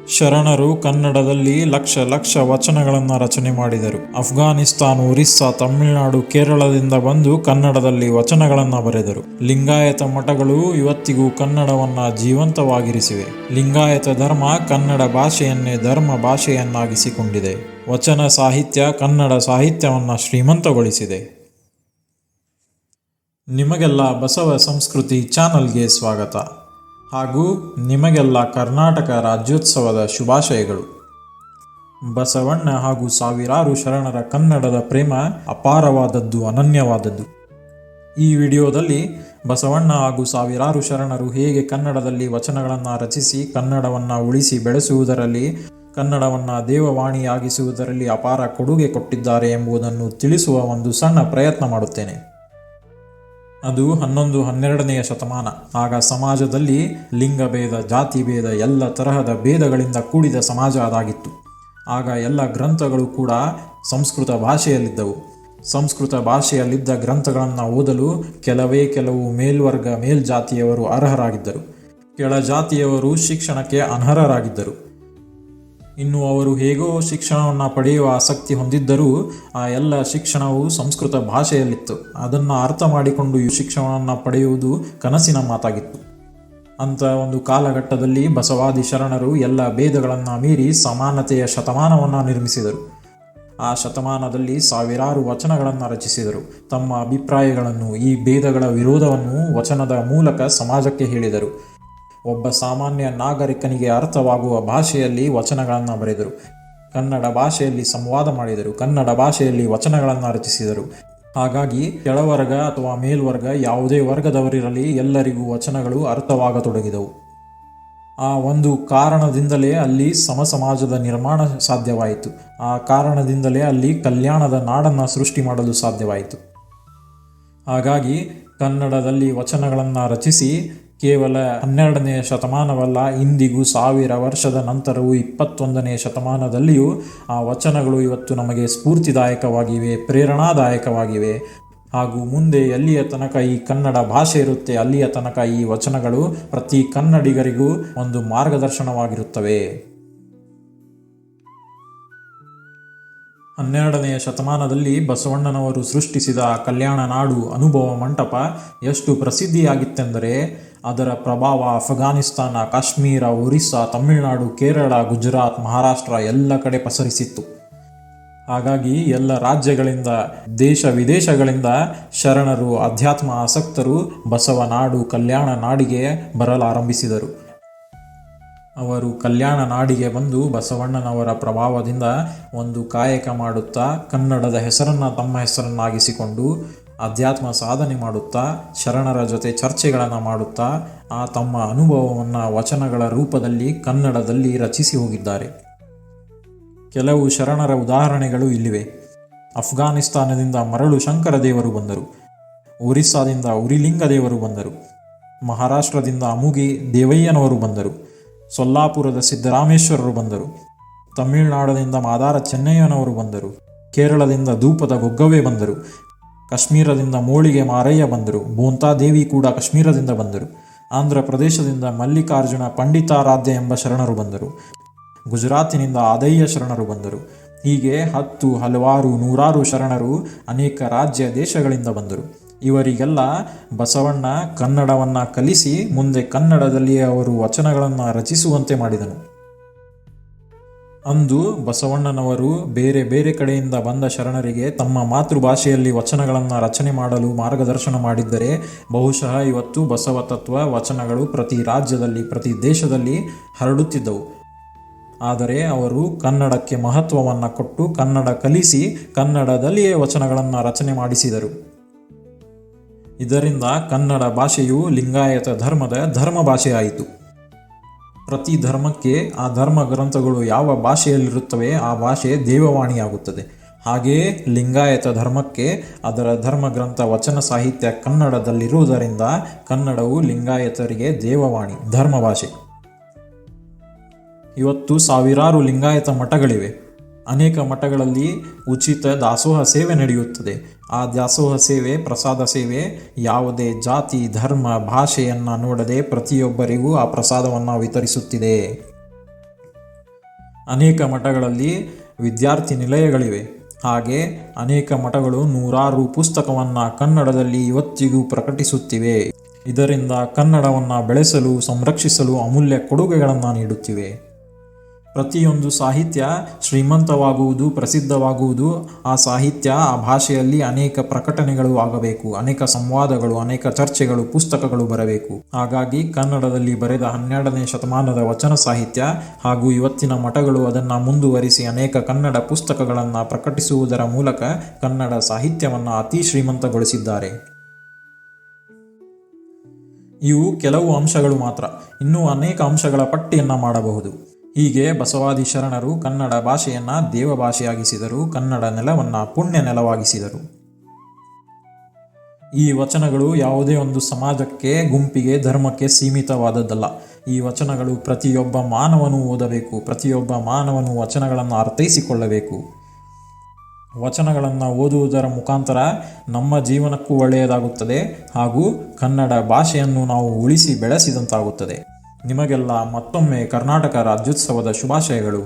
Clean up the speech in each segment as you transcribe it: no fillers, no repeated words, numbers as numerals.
ಶರಣರು ಕನ್ನಡದಲ್ಲಿ ಲಕ್ಷ ಲಕ್ಷ ವಚನಗಳನ್ನು ರಚನೆ ಮಾಡಿದರು. ಅಫ್ಘಾನಿಸ್ತಾನ, ಒರಿಸ್ಸಾ, ತಮಿಳುನಾಡು, ಕೇರಳದಿಂದ ಬಂದು ಕನ್ನಡದಲ್ಲಿ ವಚನಗಳನ್ನು ಬರೆದರು. ಲಿಂಗಾಯತ ಮಠಗಳು ಇವತ್ತಿಗೂ ಕನ್ನಡವನ್ನು ಜೀವಂತವಾಗಿರಿಸಿವೆ. ಲಿಂಗಾಯತ ಧರ್ಮ ಕನ್ನಡ ಭಾಷೆಯನ್ನೇ ಧರ್ಮ ಭಾಷೆಯನ್ನಾಗಿಸಿಕೊಂಡಿದೆ. ವಚನ ಸಾಹಿತ್ಯ ಕನ್ನಡ ಸಾಹಿತ್ಯವನ್ನು ಶ್ರೀಮಂತಗೊಳಿಸಿದೆ. ನಿಮಗೆಲ್ಲ ಬಸವ ಸಂಸ್ಕೃತಿ ಚಾನಲ್ಗೆ ಸ್ವಾಗತ ಹಾಗೂ ನಿಮಗೆಲ್ಲ ಕರ್ನಾಟಕ ರಾಜ್ಯೋತ್ಸವದ ಶುಭಾಶಯಗಳು. ಬಸವಣ್ಣ ಹಾಗೂ ಸಾವಿರಾರು ಶರಣರ ಕನ್ನಡದ ಪ್ರೇಮ ಅಪಾರವಾದದ್ದು, ಅನನ್ಯವಾದದ್ದು. ಈ ವಿಡಿಯೋದಲ್ಲಿ ಬಸವಣ್ಣ ಹಾಗೂ ಸಾವಿರಾರು ಶರಣರು ಹೇಗೆ ಕನ್ನಡದಲ್ಲಿ ವಚನಗಳನ್ನು ರಚಿಸಿ ಕನ್ನಡವನ್ನು ಉಳಿಸಿ ಬೆಳೆಸುವುದರಲ್ಲಿ, ಕನ್ನಡವನ್ನು ದೇವವಾಣಿಯಾಗಿಸುವುದರಲ್ಲಿ ಅಪಾರ ಕೊಡುಗೆ ಕೊಟ್ಟಿದ್ದಾರೆ ಎಂಬುದನ್ನು ತಿಳಿಸುವ ಒಂದು ಸಣ್ಣ ಪ್ರಯತ್ನ ಮಾಡುತ್ತೇನೆ. ಅದು 11-12ನೇ ಶತಮಾನ. ಆಗ ಸಮಾಜದಲ್ಲಿ ಲಿಂಗಭೇದ, ಜಾತಿ ಭೇದ, ಎಲ್ಲ ತರಹದ ಭೇದಗಳಿಂದ ಕೂಡಿದ ಸಮಾಜ ಅದಾಗಿತ್ತು. ಆಗ ಎಲ್ಲ ಗ್ರಂಥಗಳು ಕೂಡ ಸಂಸ್ಕೃತ ಭಾಷೆಯಲ್ಲಿದ್ದವು. ಸಂಸ್ಕೃತ ಭಾಷೆಯಲ್ಲಿದ್ದ ಗ್ರಂಥಗಳನ್ನು ಓದಲು ಕೆಲವು ಮೇಲ್ವರ್ಗ, ಮೇಲ್ಜಾತಿಯವರು ಅರ್ಹರಾಗಿದ್ದರು. ಕೆಳಜಾತಿಯವರು ಶಿಕ್ಷಣಕ್ಕೆ ಅನರ್ಹರಾಗಿದ್ದರು. ಇನ್ನು ಅವರು ಹೇಗೋ ಶಿಕ್ಷಣವನ್ನು ಪಡೆಯುವ ಆಸಕ್ತಿ ಹೊಂದಿದ್ದರೂ ಆ ಎಲ್ಲ ಶಿಕ್ಷಣವು ಸಂಸ್ಕೃತ ಭಾಷೆಯಲ್ಲಿತ್ತು. ಅದನ್ನು ಅರ್ಥ ಮಾಡಿಕೊಂಡು ಶಿಕ್ಷಣವನ್ನು ಪಡೆಯುವುದು ಕನಸಿನ ಮಾತಾಗಿತ್ತು. ಅಂಥ ಒಂದು ಕಾಲಘಟ್ಟದಲ್ಲಿ ಬಸವಾದಿ ಶರಣರು ಎಲ್ಲ ಭೇದಗಳನ್ನು ಮೀರಿ ಸಮಾನತೆಯ ಶತಮಾನವನ್ನು ನಿರ್ಮಿಸಿದರು. ಆ ಶತಮಾನದಲ್ಲಿ ಸಾವಿರಾರು ವಚನಗಳನ್ನು ರಚಿಸಿದರು. ತಮ್ಮ ಅಭಿಪ್ರಾಯಗಳನ್ನು, ಈ ಭೇದಗಳ ವಿರೋಧವನ್ನು ವಚನದ ಮೂಲಕ ಸಮಾಜಕ್ಕೆ ಹೇಳಿದರು. ಒಬ್ಬ ಸಾಮಾನ್ಯ ನಾಗರಿಕನಿಗೆ ಅರ್ಥವಾಗುವ ಭಾಷೆಯಲ್ಲಿ ವಚನಗಳನ್ನು ಬರೆದರು. ಕನ್ನಡ ಭಾಷೆಯಲ್ಲಿ ಸಂವಾದ ಮಾಡಿದರು. ಕನ್ನಡ ಭಾಷೆಯಲ್ಲಿ ವಚನಗಳನ್ನು ರಚಿಸಿದರು. ಹಾಗಾಗಿ ಕೆಳವರ್ಗ ಅಥವಾ ಮೇಲ್ವರ್ಗ, ಯಾವುದೇ ವರ್ಗದವರಿರಲಿ, ಎಲ್ಲರಿಗೂ ವಚನಗಳು ಅರ್ಥವಾಗತೊಡಗಿದವು. ಆ ಒಂದು ಕಾರಣದಿಂದಲೇ ಅಲ್ಲಿ ಸಮಾಜದ ನಿರ್ಮಾಣ ಸಾಧ್ಯವಾಯಿತು. ಆ ಕಾರಣದಿಂದಲೇ ಅಲ್ಲಿ ಕಲ್ಯಾಣದ ನಾಡನ್ನು ಸೃಷ್ಟಿ ಮಾಡಲು ಸಾಧ್ಯವಾಯಿತು. ಹಾಗಾಗಿ ಕನ್ನಡದಲ್ಲಿ ವಚನಗಳನ್ನು ರಚಿಸಿ ಕೇವಲ 12ನೇ ಶತಮಾನವಲ್ಲ, ಇಂದಿಗೂ 1000 ವರ್ಷದ ನಂತರವೂ 21ನೇ ಶತಮಾನದಲ್ಲಿಯೂ ಆ ವಚನಗಳು ಇವತ್ತು ನಮಗೆ ಸ್ಫೂರ್ತಿದಾಯಕವಾಗಿವೆ, ಪ್ರೇರಣಾದಾಯಕವಾಗಿವೆ. ಹಾಗೂ ಮುಂದೆ ಎಲ್ಲಿಯ ತನಕ ಈ ಕನ್ನಡ ಭಾಷೆ ಇರುತ್ತೆ, ಅಲ್ಲಿಯ ತನಕ ಈ ವಚನಗಳು ಪ್ರತಿ ಕನ್ನಡಿಗರಿಗೂ ಒಂದು ಮಾರ್ಗದರ್ಶನವಾಗಿರುತ್ತವೆ. 12ನೇ ಶತಮಾನದಲ್ಲಿ ಬಸವಣ್ಣನವರು ಸೃಷ್ಟಿಸಿದ ಕಲ್ಯಾಣ ನಾಡು, ಅನುಭವ ಮಂಟಪ ಎಷ್ಟು ಪ್ರಸಿದ್ಧಿಯಾಗಿತ್ತೆಂದರೆ ಅದರ ಪ್ರಭಾವ ಅಫ್ಘಾನಿಸ್ತಾನ, ಕಾಶ್ಮೀರ, ಒರಿಸ್ಸಾ, ತಮಿಳುನಾಡು, ಕೇರಳ, ಗುಜರಾತ್, ಮಹಾರಾಷ್ಟ್ರ ಎಲ್ಲ ಕಡೆ ಪಸರಿಸಿತ್ತು. ಹಾಗಾಗಿ ಎಲ್ಲ ರಾಜ್ಯಗಳಿಂದ, ದೇಶ ವಿದೇಶಗಳಿಂದ ಶರಣರು, ಅಧ್ಯಾತ್ಮ ಆಸಕ್ತರು ಬಸವ ನಾಡು, ಕಲ್ಯಾಣ ನಾಡಿಗೆ ಬರಲಾರಂಭಿಸಿದರು. ಅವರು ಕಲ್ಯಾಣ ನಾಡಿಗೆ ಬಂದು ಬಸವಣ್ಣನವರ ಪ್ರಭಾವದಿಂದ ಒಂದು ಕಾಯಕ ಮಾಡುತ್ತಾ, ಕನ್ನಡದ ಹೆಸರನ್ನು ತಮ್ಮ ಹೆಸರನ್ನಾಗಿಸಿಕೊಂಡು ಅಧ್ಯಾತ್ಮ ಸಾಧನೆ ಮಾಡುತ್ತಾ, ಶರಣರ ಜೊತೆ ಚರ್ಚೆಗಳನ್ನು ಮಾಡುತ್ತಾ ಆ ತಮ್ಮ ಅನುಭವವನ್ನು ವಚನಗಳ ರೂಪದಲ್ಲಿ ಕನ್ನಡದಲ್ಲಿ ರಚಿಸಿ ಹೋಗಿದ್ದಾರೆ. ಕೆಲವು ಶರಣರ ಉದಾಹರಣೆಗಳು ಇಲ್ಲಿವೆ. ಅಫ್ಘಾನಿಸ್ತಾನದಿಂದ ಮರಳು ಶಂಕರ ದೇವರು ಬಂದರು. ಒರಿಸ್ಸಾದಿಂದ ಉರಿಲಿಂಗ ದೇವರು ಬಂದರು. ಮಹಾರಾಷ್ಟ್ರದಿಂದ ಅಮುಗಿ ದೇವಯ್ಯನವರು ಬಂದರು. ಸೊಲ್ಲಾಪುರದ ಸಿದ್ದರಾಮೇಶ್ವರರು ಬಂದರು. ತಮಿಳುನಾಡಿನಿಂದ ಮಾದಾರ ಚೆನ್ನಯ್ಯನವರು ಬಂದರು. ಕೇರಳದಿಂದ ಧೂಪದ ಗೊಗ್ಗವೇ ಬಂದರು. ಕಾಶ್ಮೀರದಿಂದ ಮೋಳಿಗೆ ಮಾರಯ್ಯ ಬಂದರು. ಬೋಂತಾದೇವಿ ಕೂಡ ಕಾಶ್ಮೀರದಿಂದ ಬಂದರು. ಆಂಧ್ರ ಪ್ರದೇಶದಿಂದ ಮಲ್ಲಿಕಾರ್ಜುನ ಪಂಡಿತಾರಾಧ್ಯ ಎಂಬ ಶರಣರು ಬಂದರು. ಗುಜರಾತಿನಿಂದ ಆದಯ್ಯ ಶರಣರು ಬಂದರು. ಹೀಗೆ ಹಲವಾರು ನೂರಾರು ಶರಣರು ಅನೇಕ ರಾಜ್ಯ ದೇಶಗಳಿಂದ ಬಂದರು. ಇವರಿಗೆಲ್ಲ ಬಸವಣ್ಣ ಕನ್ನಡವನ್ನು ಕಲಿಸಿ ಮುಂದೆ ಕನ್ನಡದಲ್ಲಿಯೇ ಅವರು ವಚನಗಳನ್ನು ರಚಿಸುವಂತೆ ಮಾಡಿದನು. ಅಂದು ಬಸವಣ್ಣನವರು ಬೇರೆ ಬೇರೆ ಕಡೆಯಿಂದ ಬಂದ ಶರಣರಿಗೆ ತಮ್ಮ ಮಾತೃಭಾಷೆಯಲ್ಲಿ ವಚನಗಳನ್ನು ರಚನೆ ಮಾಡಲು ಮಾರ್ಗದರ್ಶನ ಮಾಡಿದ್ದರೆ ಬಹುಶಃ ಇವತ್ತು ಬಸವ ತತ್ವ ವಚನಗಳು ಪ್ರತಿ ರಾಜ್ಯದಲ್ಲಿ, ಪ್ರತಿ ದೇಶದಲ್ಲಿ ಹರಡುತ್ತಿದ್ದವು. ಆದರೆ ಅವರು ಕನ್ನಡಕ್ಕೆ ಮಹತ್ವವನ್ನು ಕೊಟ್ಟು ಕನ್ನಡ ಕಲಿಸಿ ಕನ್ನಡದಲ್ಲಿಯೇ ವಚನಗಳನ್ನು ರಚನೆ ಮಾಡಿಸಿದರು. ಇದರಿಂದ ಕನ್ನಡ ಭಾಷೆಯು ಲಿಂಗಾಯತ ಧರ್ಮದ ಧರ್ಮ ಭಾಷೆಯಾಯಿತು. ಪ್ರತಿ ಧರ್ಮಕ್ಕೆ ಆ ಧರ್ಮ ಗ್ರಂಥಗಳು ಯಾವ ಭಾಷೆಯಲ್ಲಿರುತ್ತವೆ ಆ ಭಾಷೆ ದೇವವಾಣಿಯಾಗುತ್ತದೆ. ಹಾಗೆಯೇ ಲಿಂಗಾಯತ ಧರ್ಮಕ್ಕೆ ಅದರ ಧರ್ಮ ಗ್ರಂಥ ವಚನ ಸಾಹಿತ್ಯ ಕನ್ನಡದಲ್ಲಿರುವುದರಿಂದ ಕನ್ನಡವು ಲಿಂಗಾಯತರಿಗೆ ದೇವವಾಣಿ, ಧರ್ಮ ಭಾಷೆ. ಇವತ್ತು ಸಾವಿರಾರು ಲಿಂಗಾಯತ ಮಠಗಳಿವೆ. ಅನೇಕ ಮಠಗಳಲ್ಲಿ ಉಚಿತ ದಾಸೋಹ ಸೇವೆ ನಡೆಯುತ್ತದೆ. ಆ ದಾಸೋಹ ಸೇವೆ, ಪ್ರಸಾದ ಸೇವೆ ಯಾವುದೇ ಜಾತಿ, ಧರ್ಮ, ಭಾಷೆಯನ್ನು ನೋಡದೆ ಪ್ರತಿಯೊಬ್ಬರಿಗೂ ಆ ಪ್ರಸಾದವನ್ನು ವಿತರಿಸುತ್ತಿದೆ. ಅನೇಕ ಮಠಗಳಲ್ಲಿ ವಿದ್ಯಾರ್ಥಿ ನಿಲಯಗಳಿವೆ. ಹಾಗೆ ಅನೇಕ ಮಠಗಳು ನೂರಾರು ಪುಸ್ತಕವನ್ನು ಕನ್ನಡದಲ್ಲಿ ಇವತ್ತಿಗೂ ಪ್ರಕಟಿಸುತ್ತಿವೆ. ಇದರಿಂದ ಕನ್ನಡವನ್ನು ಬೆಳೆಸಲು, ಸಂರಕ್ಷಿಸಲು ಅಮೂಲ್ಯ ಕೊಡುಗೆಗಳನ್ನು ನೀಡುತ್ತಿವೆ. ಪ್ರತಿಯೊಂದು ಸಾಹಿತ್ಯ ಶ್ರೀಮಂತವಾಗುವುದು, ಪ್ರಸಿದ್ಧವಾಗುವುದು, ಆ ಸಾಹಿತ್ಯ, ಆ ಭಾಷೆಯಲ್ಲಿ ಅನೇಕ ಪ್ರಕಟಣೆಗಳು ಆಗಬೇಕು, ಅನೇಕ ಸಂವಾದಗಳು, ಅನೇಕ ಚರ್ಚೆಗಳು, ಪುಸ್ತಕಗಳು ಬರಬೇಕು. ಹಾಗಾಗಿ ಕನ್ನಡದಲ್ಲಿ ಬರೆದ 12ನೇ ಶತಮಾನದ ವಚನ ಸಾಹಿತ್ಯ ಹಾಗೂ ಇವತ್ತಿನ ಮಠಗಳು ಅದನ್ನು ಮುಂದುವರಿಸಿ ಅನೇಕ ಕನ್ನಡ ಪುಸ್ತಕಗಳನ್ನು ಪ್ರಕಟಿಸುವುದರ ಮೂಲಕ ಕನ್ನಡ ಸಾಹಿತ್ಯವನ್ನು ಅತಿ ಶ್ರೀಮಂತಗೊಳಿಸಿದ್ದಾರೆ. ಇವು ಕೆಲವು ಅಂಶಗಳು ಮಾತ್ರ. ಇನ್ನೂ ಅನೇಕ ಅಂಶಗಳ ಪಟ್ಟಿಯನ್ನು ಮಾಡಬಹುದು. ಹೀಗೆ ಬಸವಾದಿ ಶರಣರು ಕನ್ನಡ ಭಾಷೆಯನ್ನು ದೇವಭಾಷೆಯಾಗಿಸಿದರು, ಕನ್ನಡ ನೆಲವನ್ನು ಪುಣ್ಯ ನೆಲವಾಗಿಸಿದರು. ಈ ವಚನಗಳು ಯಾವುದೇ ಒಂದು ಸಮಾಜಕ್ಕೆ, ಗುಂಪಿಗೆ, ಧರ್ಮಕ್ಕೆ ಸೀಮಿತವಾದದ್ದಲ್ಲ. ಈ ವಚನಗಳು ಪ್ರತಿಯೊಬ್ಬ ಮಾನವನು ಓದಬೇಕು, ಪ್ರತಿಯೊಬ್ಬ ಮಾನವನು ವಚನಗಳನ್ನು ಅರ್ಥೈಸಿಕೊಳ್ಳಬೇಕು. ವಚನಗಳನ್ನು ಓದುವುದರ ಮುಖಾಂತರ ನಮ್ಮ ಜೀವನಕ್ಕೂ ಒಳ್ಳೆಯದಾಗುತ್ತದೆ ಹಾಗೂ ಕನ್ನಡ ಭಾಷೆಯನ್ನು ನಾವು ಉಳಿಸಿ ಬೆಳೆಸಿದಂತಾಗುತ್ತದೆ. ನಿಮಗೆಲ್ಲ ಮತ್ತೊಮ್ಮೆ ಕರ್ನಾಟಕ ರಾಜ್ಯೋತ್ಸವದ ಶುಭಾಶಯಗಳು.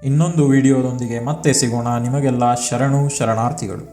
ಇನ್ನೊಂದು ವಿಡಿಯೋದೊಂದಿಗೆ ಮತ್ತೆ ಸಿಗೋಣ. ನಿಮಗೆಲ್ಲ ಶರಣಾರ್ಥಿಗಳು.